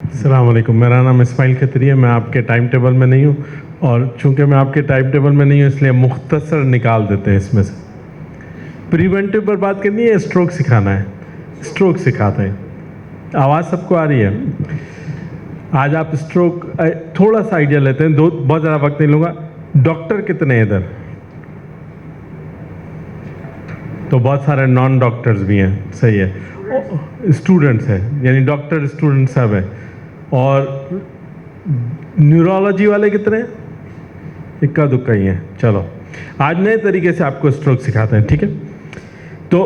अस्सलाम वालेकुम, मेरा नाम इस्माइल खत्री है। मैं आपके टाइम टेबल में नहीं हूँ और चूंकि मैं आपके टाइम टेबल में नहीं हूँ इसलिए मुख्तसर निकाल देते हैं इसमें से। प्रिवेंटिव पर बात करनी है, स्ट्रोक सिखाना है, स्ट्रोक सिखाते हैं। आवाज़ सबको आ रही है? आज आप स्ट्रोक थोड़ा सा आइडिया लेते हैं, बहुत ज़्यादा वक्त नहीं लूँगा। डॉक्टर कितने हैं इधर? तो बहुत सारे नॉन डॉक्टर्स भी हैं, सही है। स्टूडेंट्स हैं, यानी डॉक्टर स्टूडेंट सब है। और न्यूरोलॉजी वाले कितने हैं? इक्का दुक्का ही हैं। चलो आज नए तरीके से आपको स्ट्रोक सिखाते हैं, ठीक है? तो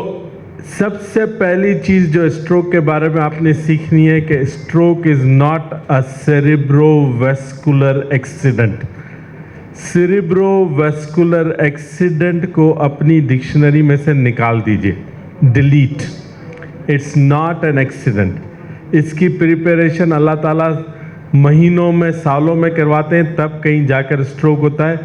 सबसे पहली चीज जो स्ट्रोक के बारे में आपने सीखनी है कि stroke is not a cerebrovascular accident. Cerebrovascular accident को अपनी डिक्शनरी में से निकाल दीजिए, delete. It's not an accident. इसकी प्रिपरेशन अल्लाह ताला महीनों में सालों में करवाते हैं, तब कहीं जाकर स्ट्रोक होता है।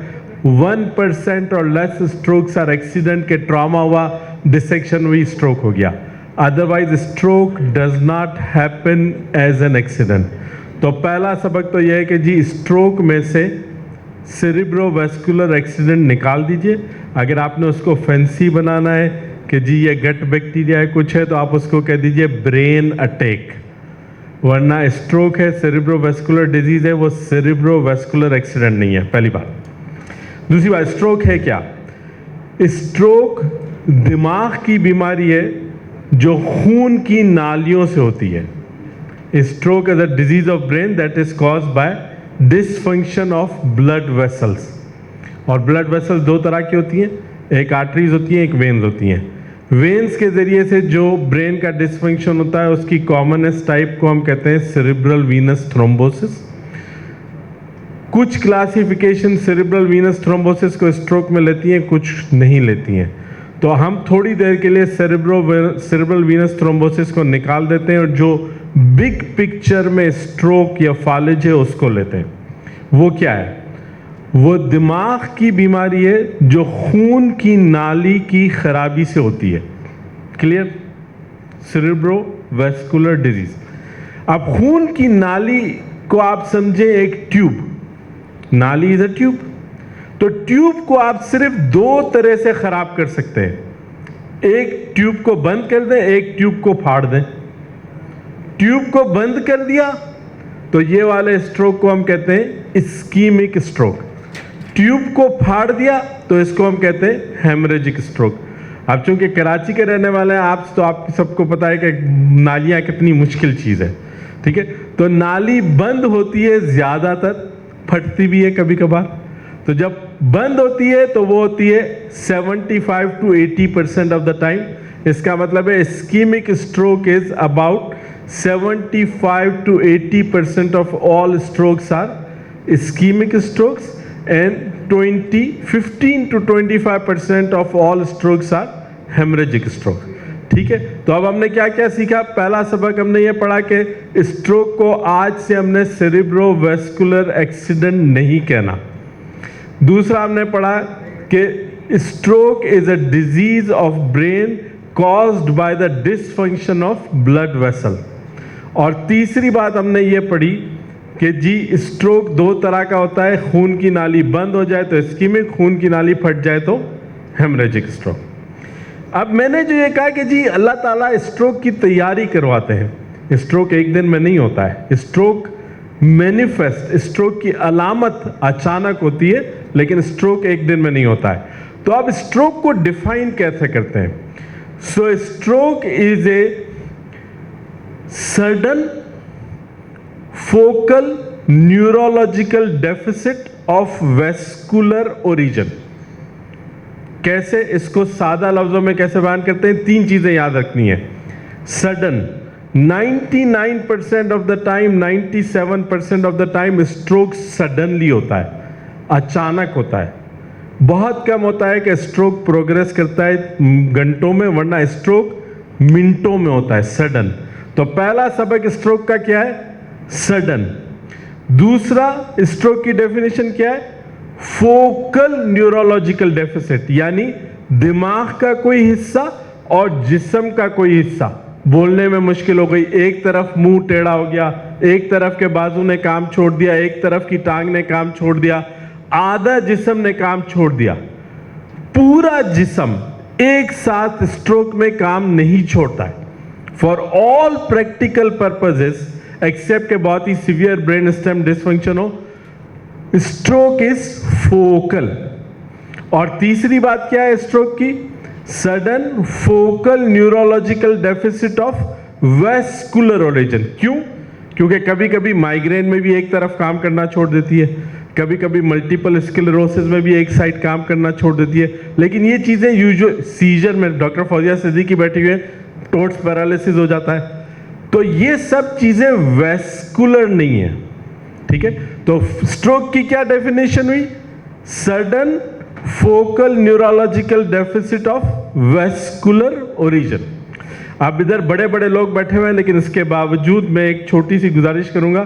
1% और लेस स्ट्रोक्स आर एक्सीडेंट के ट्रॉमा हुआ, डिसेक्शन हुई, स्ट्रोक हो गया। Otherwise stroke does not happen as an accident. तो पहला सबक तो यह है कि जी स्ट्रोक में से सेरिब्रोवैस्कुलर एक्सीडेंट निकाल दीजिए। अगर आपने उसको फैंसी बनाना है कि जी ये गट बैक्टीरिया है कुछ है, तो आप उसको कह दीजिए ब्रेन अटैक, वरना स्ट्रोक है, सेरिब्रोवैस्कुलर डिजीज है, वो सेरिब्रोवैस्कुलर एक्सीडेंट नहीं है। पहली बात। दूसरी बात, स्ट्रोक है क्या? स्ट्रोक दिमाग की बीमारी है जो खून की नालियों से होती है। Stroke is a disease of brain that is caused by dysfunction of blood vessels. और ब्लड वेसल्स दो तरह की होती हैं, एक आर्टरीज होती हैं, एक वेन्स होती हैं। वेन्स के जरिए से जो ब्रेन का डिसफंक्शन होता है उसकी कॉमनेस्ट टाइप को हम कहते हैं सेरिब्रल वीनस थ्रोम्बोसिस। कुछ क्लासिफिकेशन सेरिब्रल वीनस थ्रोम्बोसिस को स्ट्रोक में लेती हैं, कुछ नहीं लेती हैं। तो हम थोड़ी देर के लिए सेरिब्रल वीनस थ्रोम्बोसिस को निकाल देते हैं और जो बिग पिक्चर में स्ट्रोक या फालिज है उसको लेते हैं। वो क्या है? वो दिमाग की बीमारी है जो खून की नाली की खराबी से होती है। क्लियर? सेरिब्रोवैस्कुलर डिजीज। अब खून की नाली को आप समझे एक ट्यूब, नाली इज अ ट्यूब। तो ट्यूब को आप सिर्फ दो तरह से खराब कर सकते हैं। एक ट्यूब को बंद कर दें, एक ट्यूब को फाड़ दें। ट्यूब को बंद कर दिया तो ये वाले स्ट्रोक को हम कहते हैं इस्कीमिक स्ट्रोक। ट्यूब को फाड़ दिया तो इसको हम कहते हैं हेमरेजिक स्ट्रोक। अब चूंकि कराची के रहने वाले हैं आप, तो आप सबको पता है कि नालियां कितनी मुश्किल चीज है, ठीक है? तो नाली बंद होती है, ज्यादातर फटती भी है कभी कभार। तो जब बंद होती है तो वो होती है 75 to 80% ऑफ द टाइम। इसका मतलब है ischaemic stroke is about 75 to 80% of all strokes are ischemic strokes and 15 to 25% of all strokes are hemorrhagic stroke। ठीक है? तो अब हमने क्या क्या सीखा? पहला सबक हमने ये पढ़ा कि स्ट्रोक को आज से हमने सेरिब्रोवैस्कुलर एक्सीडेंट नहीं कहना। दूसरा हमने पढ़ा कि stroke is a disease of brain caused by the dysfunction of blood vessel. और तीसरी बात हमने ये पढ़ी कि जी स्ट्रोक दो तरह का होता है, खून की नाली बंद हो जाए तो इस्कीमिक, खून की नाली फट जाए तो हेमरेजिक स्ट्रोक। अब मैंने जो ये कहा कि जी अल्लाह ताला स्ट्रोक की तैयारी करवाते हैं। स्ट्रोक एक दिन में नहीं होता है। स्ट्रोक मैनिफेस्ट, स्ट्रोक की अलामत अचानक होती है, लेकिन स्ट्रोक एक दिन में नहीं होता है। तो अब स्ट्रोक को डिफाइन कैसे करते हैं? So stroke is a sudden focal neurological deficit of vascular origin. कैसे इसको सादा लफ्जों में कैसे बयान करते हैं? तीन चीजें याद रखनी है। Sudden, 99% of the time, 97% of the time stroke suddenly होता है, अचानक होता है। बहुत कम होता है कि स्ट्रोक प्रोग्रेस करता है घंटों में, वरना स्ट्रोक मिनटों में होता है, सडन। तो पहला सबक स्ट्रोक का क्या है? सडन। दूसरा स्ट्रोक की डेफिनेशन क्या है? फोकल न्यूरोलॉजिकल डेफिसिट, यानी दिमाग का कोई हिस्सा और जिस्म का कोई हिस्सा बोलने में मुश्किल हो गई, एक तरफ मुंह टेढ़ा हो गया, एक तरफ के बाजू ने काम छोड़ दिया, एक तरफ की टांग ने काम छोड़ दिया, आधा जिस्म ने काम छोड़ दिया। पूरा जिस्म एक साथ स्ट्रोक में काम नहीं छोड़ता है। For all practical purposes except के बहुत ही सीवियर ब्रेन स्टेम डिसफंक्शन हो, स्ट्रोक इज फोकल। और तीसरी बात क्या है स्ट्रोक की? Sudden focal neurological deficit of vascular origin. क्यों? क्योंकि कभी कभी माइग्रेन में भी एक तरफ काम करना छोड़ देती है, कभी कभी मल्टीपल स्क्लेरोसिस में भी एक साइड काम करना छोड़ देती है। लेकिन ये चीजें यूजुअल सीजर में, डॉक्टर फौजिया सिद्दीकी बैठी हुई है, टोट्स पैरालिसिस हो जाता है, तो ये सब चीजें वेस्कुलर नहीं है। ठीक है, तो स्ट्रोक की क्या डेफिनेशन हुई? Sudden focal neurological deficit of vascular origin. अब इधर बड़े बड़े लोग बैठे हुए हैं, लेकिन इसके बावजूद मैं एक छोटी सी गुजारिश करूंगा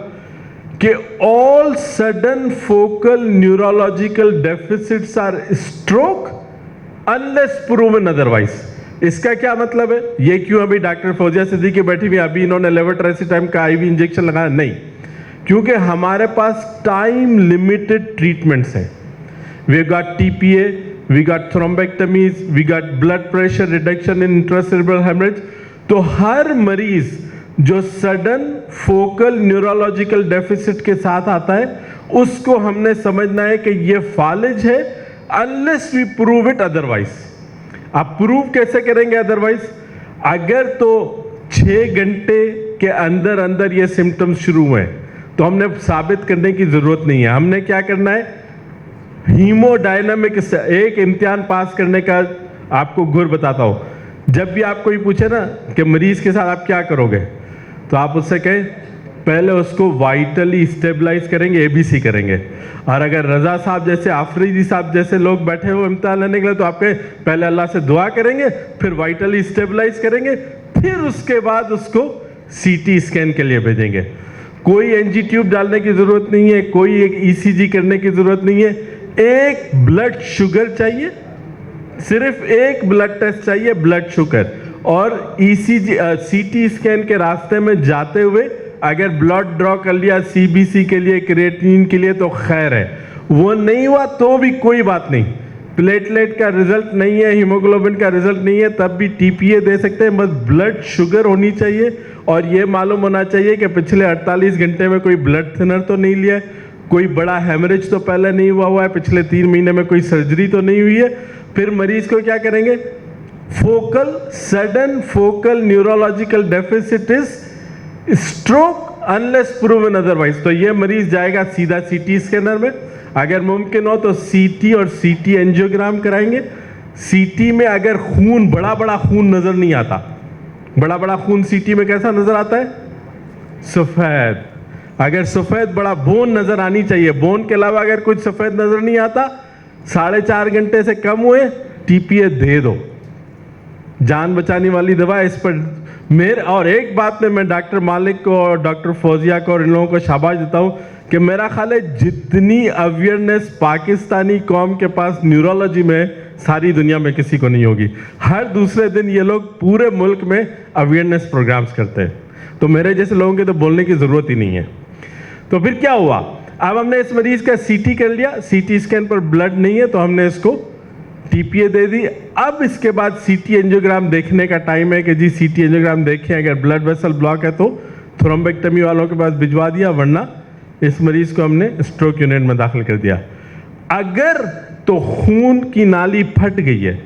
कि all sudden focal neurological deficits are stroke unless proven otherwise. इसका क्या मतलब है? ये क्यों अभी डॉक्टर फौजिया सिद्दीकी बैठी हुई, अभी इन्होंने लेवोट्रेसिटाइम का आईवी इंजेक्शन लगाया? नहीं, क्योंकि हमारे पास टाइम लिमिटेड ट्रीटमेंट्स हैं। We got TPA, we got thrombectomies, we got blood pressure reduction in intracerebral hemorrhage। तो हर मरीज जो सडन फोकल न्यूरोलॉजिकल डेफिसिट के साथ आता है, उसको हमने समझना है कि ये फालिज है unless we prove it otherwise. आप प्रूव कैसे करेंगे अदरवाइज? अगर तो 6 घंटे के अंदर अंदर ये सिम्टम्स शुरू हुए तो हमने साबित करने की जरूरत नहीं है। हमने क्या करना है? हीमोडायनामिक, एक इम्तिहान पास करने का आपको गुर बताता हूं। जब भी आपको ये पूछे ना कि मरीज के साथ आप क्या करोगे, तो आप उससे कहें पहले उसको वाइटली स्टेबलाइज करेंगे, एबीसी करेंगे। और अगर रजा साहब जैसे, आफरीदी साहब जैसे लोग बैठे हो इम्तिहान लेने के लिए, तो आप कहें पहले अल्लाह से दुआ करेंगे, फिर वाइटली स्टेबलाइज करेंगे, फिर उसके बाद उसको सीटी स्कैन के लिए भेजेंगे। कोई एनजी ट्यूब डालने की जरूरत नहीं है, कोई एक ईसीजी करने की जरूरत नहीं है। एक ब्लड शुगर चाहिए, सिर्फ एक ब्लड टेस्ट चाहिए, ब्लड शुगर। और ईसीजी सीटी स्कैन के रास्ते में जाते हुए अगर ब्लड ड्रॉ कर लिया सीबीसी के लिए, क्रिएटिनिन के लिए, तो खैर है। वो नहीं हुआ तो भी कोई बात नहीं, प्लेटलेट का रिजल्ट नहीं है, हीमोग्लोबिन का रिजल्ट नहीं है, तब भी टीपीए दे सकते हैं। बस ब्लड शुगर होनी चाहिए और ये मालूम होना चाहिए कि पिछले 48 घंटे में कोई ब्लड थिनर तो नहीं लिया है, कोई बड़ा हेमरेज तो पहले नहीं हुआ है, पिछले 3 महीने में कोई सर्जरी तो नहीं हुई है। फिर मरीज को क्या करेंगे? Focal sudden focal neurological deficit is stroke unless proven otherwise. तो ये मरीज जाएगा सीधा सीटी स्कैनर में, अगर मुमकिन हो तो सीटी और सीटी एंजियोग्राम कराएंगे। सीटी में अगर खून, बड़ा बड़ा खून नजर नहीं आता, बड़ा बड़ा खून सीटी में कैसा नजर आता है? सफेद। अगर सफेद बड़ा बोन नजर आनी चाहिए, बोन के अलावा अगर कुछ सफेद नजर नहीं आता, 4.5 घंटे से कम हुए, टीपीए दे दो, जान बचाने वाली दवा इस पर मेरे। और एक बात में मैं डॉक्टर मालिक को और डॉक्टर फौजिया को और इन लोगों को शाबाश देता हूं कि मेरा ख्याल है जितनी अवेयरनेस पाकिस्तानी कौम के पास न्यूरोलॉजी में, सारी दुनिया में किसी को नहीं होगी। हर दूसरे दिन ये लोग पूरे मुल्क में अवेयरनेस प्रोग्राम्स करते हैं, तो मेरे जैसे लोगों के तो बोलने की जरूरत ही नहीं है। तो फिर क्या हुआ? अब हमने इस मरीज का सीटी कर लिया, सीटी स्कैन पर ब्लड नहीं है तो हमने इसको टीपीए दे दी। अब इसके बाद सीटी एंजियोग्राम देखने का टाइम है कि जी सीटी एंजियोग्राम देखें, अगर ब्लड वेसल ब्लॉक है तो थ्रोम्बेक्टमी वालों के पास भिजवा दिया, वरना इस मरीज को हमने स्ट्रोक यूनिट में दाखिल कर दिया। अगर तो खून की नाली फट गई है,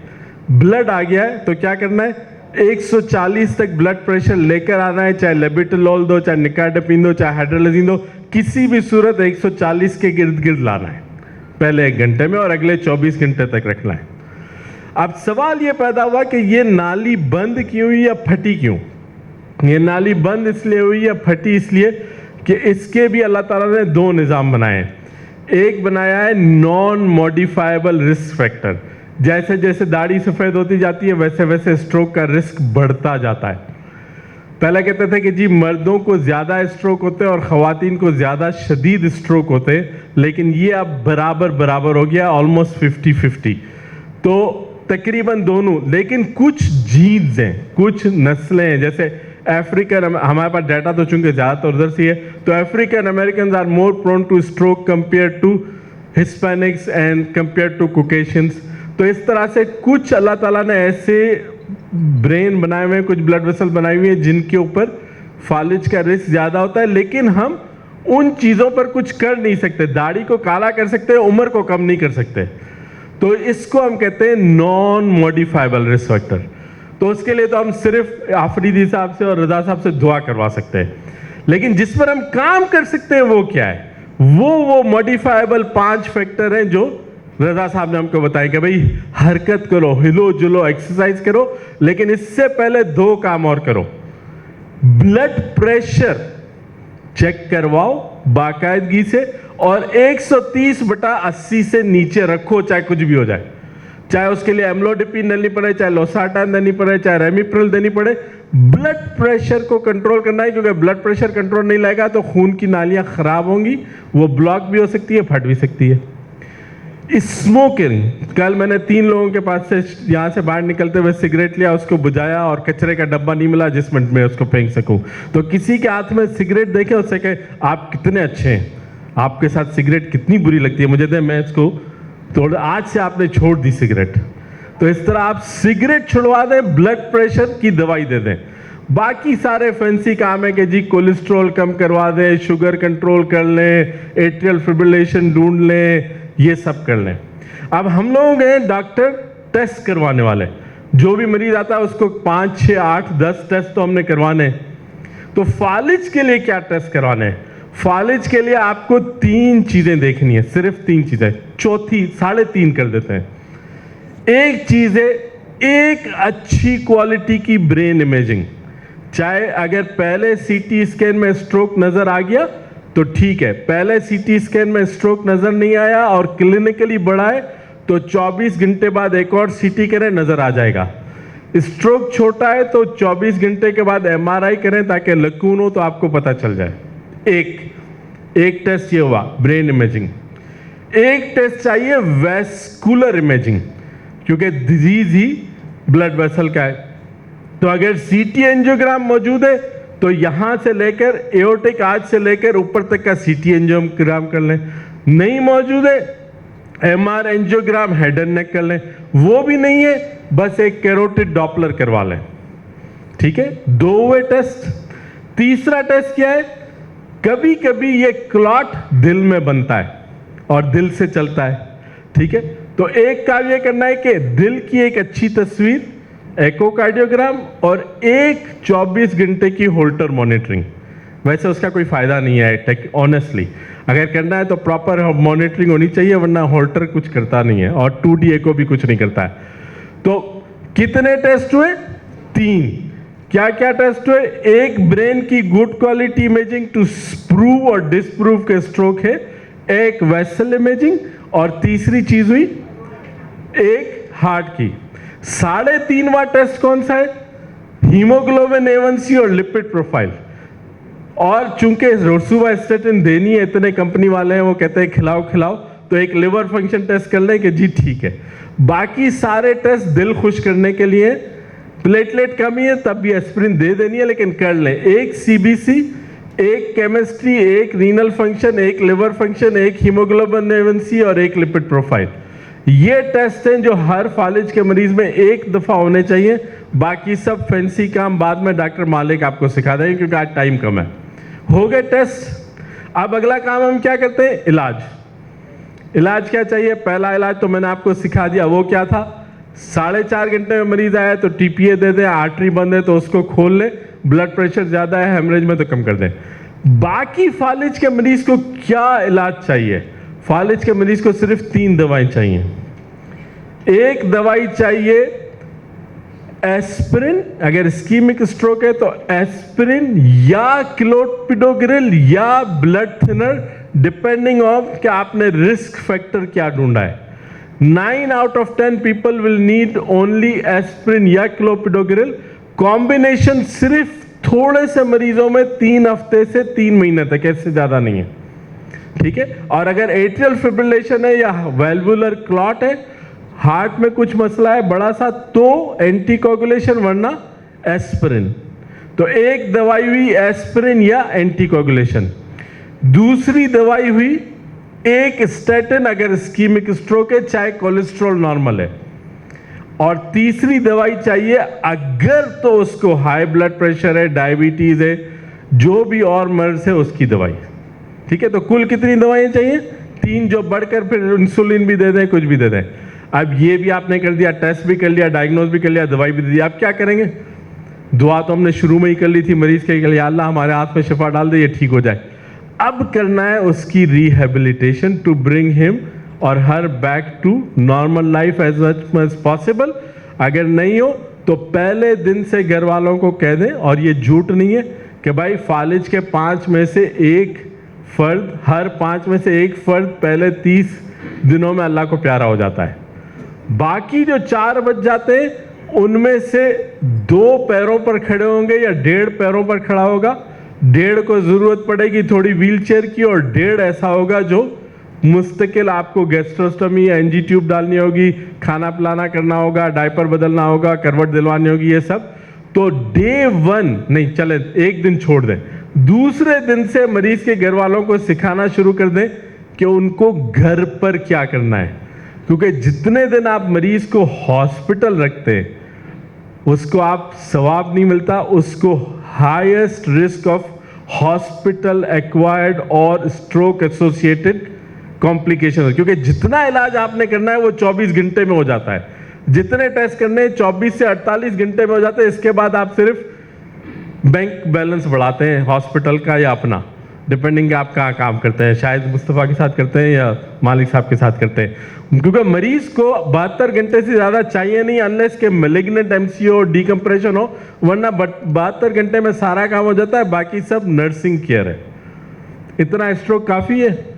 ब्लड आ गया है, तो क्या करना है? 140 तक ब्लड प्रेशर लेकर आना है, चाहे लेबिटोलोल दो, चाहे निकार्डिपिन दो, चाहे हाइड्रोलाजीन दो, किसी भी सूरत 140 के गिर्द गिर्द लाना है पहले 1 घंटे में, और अगले 24 घंटे तक रखना है। अब सवाल ये पैदा हुआ कि ये नाली बंद क्यों हुई या फटी क्यों? ये नाली बंद इसलिए हुई या फटी इसलिए कि इसके भी अल्लाह ताला ने 2 निज़ाम बनाए हैं। एक बनाया है नॉन मॉडिफाइबल रिस्क फैक्टर, जैसे जैसे दाढ़ी सफ़ेद होती जाती है वैसे वैसे स्ट्रोक का रिस्क बढ़ता जाता है। पहले कहते थे कि जी मर्दों को ज़्यादा स्ट्रोक होते हैं और ख़वातीन को ज़्यादा शदीद स्ट्रोक होते हैं, लेकिन ये अब बराबर बराबर हो गया, ऑलमोस्ट 50-50। तो तकरीबन दोनों, लेकिन कुछ जीन्स हैं, कुछ नस्लें हैं, जैसे अफ्रीकन, हमारे पास डाटा तो चूंकि ज़्यादातर उधर से है, तो African American are more prone to stroke compare to Hispanics and compare to Caucasians. तो इस तरह से कुछ अल्लाह ताला ने ऐसे ब्रेन बनाए हुए हैं, कुछ ब्लड वेसल बनाई हुई है जिनके ऊपर फालिज का रिस्क ज़्यादा होता है, लेकिन हम उन चीज़ों पर कुछ कर नहीं सकते। दाढ़ी को काला कर सकते हैं, उम्र को कम नहीं कर सकते। तो इसको हम कहते हैं नॉन मॉडिफाइबल रिस्क फैक्टर। तो उसके लिए तो हम सिर्फ आफरीदी साहब से और रजा साहब से दुआ करवा सकते हैं, लेकिन जिस पर हम काम कर सकते हैं वो क्या है? वो मॉडिफाइबल 5 फैक्टर हैं जो रजा साहब ने हमको बताया कि भाई हरकत करो, हिलो जुलो, एक्सरसाइज करो, लेकिन इससे पहले 2 काम और करो। ब्लड प्रेशर चेक करवाओ बाकायदगी से, और 130/80 से नीचे रखो, चाहे कुछ भी हो जाए, चाहे उसके लिए एम्लोडिपिन देनी पड़े, चाहे लोसार्टान देनी पड़े, चाहे रेमिप्रिल देनी पड़े। ब्लड प्रेशर को कंट्रोल करना है, क्योंकि ब्लड प्रेशर कंट्रोल नहीं लाएगा तो खून की नालियां खराब होंगी, वो ब्लॉक भी हो सकती है, फट भी सकती है। स्मोकिंग, कल मैंने 3 लोगों के पास से यहाँ से बाहर निकलते हुए सिगरेट लिया, उसको बुझाया और कचरे का डब्बा नहीं मिला जिस मिनट में उसको फेंक सकूं। तो किसी के हाथ में सिगरेट देखे, उससे कहे आप कितने अच्छे हैं, आपके साथ सिगरेट कितनी बुरी लगती है, मुझे दे, मैं इसको थोड़ा, आज से आपने छोड़ दी सिगरेट। तो इस तरह आप सिगरेट छुड़वा दें, ब्लड प्रेशर की दवाई दे दें। बाकी सारे फैंसी काम है कि जी कोलेस्ट्रॉल कम करवा दें, शुगर कंट्रोल कर लें, एट्रियल फिब्रिलेशन ढूंढ लें, ये सब कर लें। अब हम लोग हैं डॉक्टर टेस्ट करवाने वाले, जो भी मरीज आता है उसको 5, 6, 8, 10 टेस्ट तो हमने करवाने। तो फालिज के लिए क्या टेस्ट करवाने हैं? फालिज के लिए आपको 3 चीजें देखनी है, सिर्फ 3 चीजें, चौथी 3.5 कर देते हैं। एक चीज है एक अच्छी क्वालिटी की ब्रेन इमेजिंग। चाहे अगर पहले सीटी स्कैन में स्ट्रोक नजर आ गया तो ठीक है, पहले सीटी स्कैन में स्ट्रोक नजर नहीं आया और क्लिनिकली बढ़ा है तो 24 घंटे बाद एक और सीटी करें, नजर आ जाएगा। स्ट्रोक छोटा है तो 24 घंटे के बाद एमआरआई करें ताकि लकून हो तो आपको पता चल जाए। एक टेस्ट ये हुआ ब्रेन इमेजिंग। एक टेस्ट चाहिए वेस्कुलर इमेजिंग, क्योंकि डिजीज ही ब्लड वेसल का है। तो अगर सीटी एंजियोग्राम मौजूद है तो यहां से लेकर एओर्टिक आर्च से लेकर ऊपर तक का सीटी एंजियोग्राम कर लें। नहीं मौजूद है, MR angiogram head and neck कर लें। वो भी नहीं है, बस एक कैरोटिड डॉपलर करवा लें। ठीक है, 2 हुए टेस्ट। तीसरा टेस्ट क्या है? कभी कभी ये क्लॉट दिल में बनता है और दिल से चलता है। ठीक है, तो एक काम ये करना है कि दिल की एक अच्छी तस्वीर, एकोकार्डियोग्राम और एक 24 घंटे की होल्टर मॉनिटरिंग। वैसे उसका कोई फायदा नहीं है ऑनेस्टली, अगर करना है तो प्रॉपर मॉनिटरिंग होनी चाहिए, वरना होल्टर कुछ करता नहीं है और 2D एको भी कुछ नहीं करता है। तो कितने टेस्ट हुए? 3। क्या क्या टेस्ट हुए? एक ब्रेन की good quality imaging to prove और डिसप्रूव के स्ट्रोक है, एक वेसल इमेजिंग, और तीसरी चीज हुई एक हार्ट की। 3.5वां टेस्ट कौन सा है? हीमोग्लोबिन A1C और लिपिड प्रोफाइल। और चूंकि रोसुवास्टैटिन देनी है, इतने कंपनी वाले हैं वो कहते हैं खिलाओ, तो एक लिवर फंक्शन टेस्ट कर लें कि जी ठीक है। बाकी सारे टेस्ट दिल खुश करने के लिए, प्लेटलेट कमी है तब भी एस्पिरिन दे देनी है, लेकिन कर लें। एक CBC, एक केमिस्ट्री, एक रीनल फंक्शन, एक लिवर फंक्शन, एक हीमोग्लोबिन A1C और एक लिपिड प्रोफाइल। ये टेस्ट हैं जो हर फालिज के मरीज में एक दफा होने चाहिए। बाकी सब फैंसी काम बाद में डॉक्टर मालिक आपको सिखा देंगे, क्योंकि आज टाइम कम है। हो गए टेस्ट। अब अगला काम हम क्या करते हैं? इलाज। इलाज क्या चाहिए? पहला इलाज तो मैंने आपको सिखा दिया, वो क्या था? 4.5 घंटे में मरीज आया तो TPA दे दें, आर्टरी बंद है तो उसको खोल ले, ब्लड प्रेशर ज्यादा है हेमरेज में तो कम कर दें। बाकी फालिज के मरीज को क्या इलाज चाहिए? फालिज के मरीज को सिर्फ 3 दवाएं चाहिए। एक दवाई चाहिए एस्पिरिन, अगर इस्कीमिक स्ट्रोक है तो एस्पिरिन या क्लोपिडोग्रिल या ब्लड थिनर, डिपेंडिंग ऑन कि आपने रिस्क फैक्टर क्या ढूंढा है। 9 out of 10 people will need only aspirin या क्लोपिडोग्रिल। कॉम्बिनेशन सिर्फ थोड़े से मरीजों में 3 हफ्ते से 3 महीने तक, इससे ज्यादा नहीं है। ठीक है, और अगर एट्रियल फिब्रिलेशन है या वेल्वुलर क्लॉट है, हार्ट में कुछ मसला है बड़ा सा तो एंटीकोगुलेशन, वरना एस्पिरिन। तो एक दवाई हुई एस्पिरिन या एंटीकोगुलेशन, दूसरी दवाई हुई एक स्टेटिन अगर इस्कीमिक स्ट्रोक है चाहे कोलेस्ट्रॉल नॉर्मल है, और तीसरी दवाई चाहिए अगर तो उसको हाई ब्लड प्रेशर है, डायबिटीज है, जो भी और मर्ज है उसकी दवाई। ठीक है, तो कुल कितनी दवाइयां चाहिए? 3, जो बढ़कर फिर इंसुलिन भी दे दें, कुछ भी दे दें। अब ये भी आपने कर दिया, टेस्ट भी कर लिया, डायग्नोज भी कर लिया, दवाई भी दे दी, आप क्या करेंगे? दुआ तो हमने शुरू में ही कर ली थी मरीज के लिए, अल्लाह हमारे हाथ में शिफा डाल दे, ये ठीक हो जाए। अब करना है उसकी रिहेबिलिटेशन टू ब्रिंग हिम और her back to normal life as much as possible. अगर नहीं हो तो पहले दिन से घर वालों को कह दें, और ये झूठ नहीं है, कि भाई फालिज के 5 में से एक फर्द, हर 5 में से एक फर्द पहले 30 दिनों में अल्लाह को प्यारा हो जाता है। बाकी जो 4 बच जाते हैं उनमें से 2 पैरों पर खड़े होंगे या 1.5 पैरों पर खड़ा होगा, 1.5 को जरूरत पड़ेगी थोड़ी व्हीलचेयर की, और 1.5 ऐसा होगा जो मुस्तकिल आपको गैस्ट्रोस्टमी या एनजी ट्यूब डालनी होगी, खाना पिलाना करना होगा, डायपर बदलना होगा, करवट दिलवानी होगी, ये सब। तो डे 1 नहीं, चले एक दिन छोड़ दें, दूसरे दिन से मरीज के घर वालों को सिखाना शुरू कर दें कि उनको घर पर क्या करना है, क्योंकि जितने दिन आप मरीज को हॉस्पिटल रखते हैं उसको आप सवाब नहीं मिलता, उसको highest risk of hospital acquired और स्ट्रोक एसोसिएटेड कॉम्प्लिकेशन, क्योंकि जितना इलाज आपने करना है वो 24 घंटे में हो जाता है, जितने टेस्ट करने हैं 24 से 48 घंटे में हो जाते हैं। इसके बाद आप सिर्फ बैंक बैलेंस बढ़ाते हैं हॉस्पिटल का या अपना, डिपेंडिंग आप कहाँ काम करते हैं, शायद मुस्तफ़ा के साथ करते हैं या मालिक साहब के साथ करते हैं, क्योंकि मरीज को 72 घंटे से ज़्यादा चाहिए नहीं, अनलेस के मैलिग्नेंट एमसीओ डीकम्प्रेशन हो, वरना 72 घंटे में सारा काम हो जाता है, बाकी सब नर्सिंग केयर है। इतना स्ट्रोक काफ़ी है।